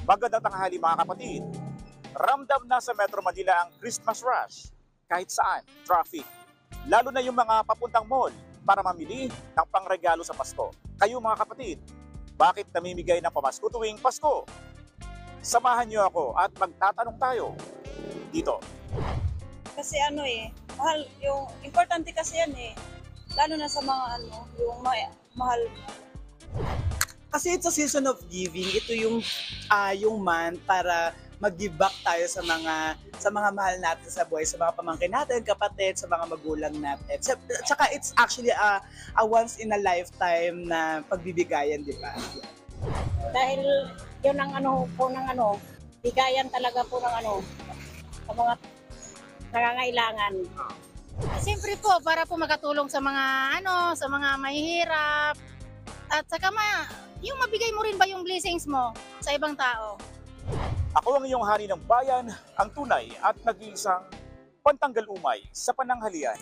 Magandang tanghali mga kapatid. Ramdam na sa Metro Manila ang Christmas rush. Kahit saan, traffic. Lalo na yung mga papuntang mall para mamili ng pangregalo sa Pasko. Kayo mga kapatid, bakit namimigay ng pamasko tuwing Pasko? Samahan niyo ako at magtatanong tayo dito. Kasi mahal yung importante kasi yan lalo na sa mga yung mahal. Kasi it's a season of giving. Ito yung month para mag-give back tayo sa mga mahal natin sa buhay, sa mga pamangkin natin, kapatid, sa mga magulang natin. Tsaka it's actually a once in a lifetime na pagbibigayan, di ba? Dahil yun ang bigayan talaga po ng sa mga nangangailangan. Siyempre po, para po makatulong sa mga mahihirap. At saka yung mabigay mo rin ba yung blessings mo sa ibang tao? Ako ang iyong hari ng bayan, ang tunay at nag-iisang pantanggal umay sa pananghalian.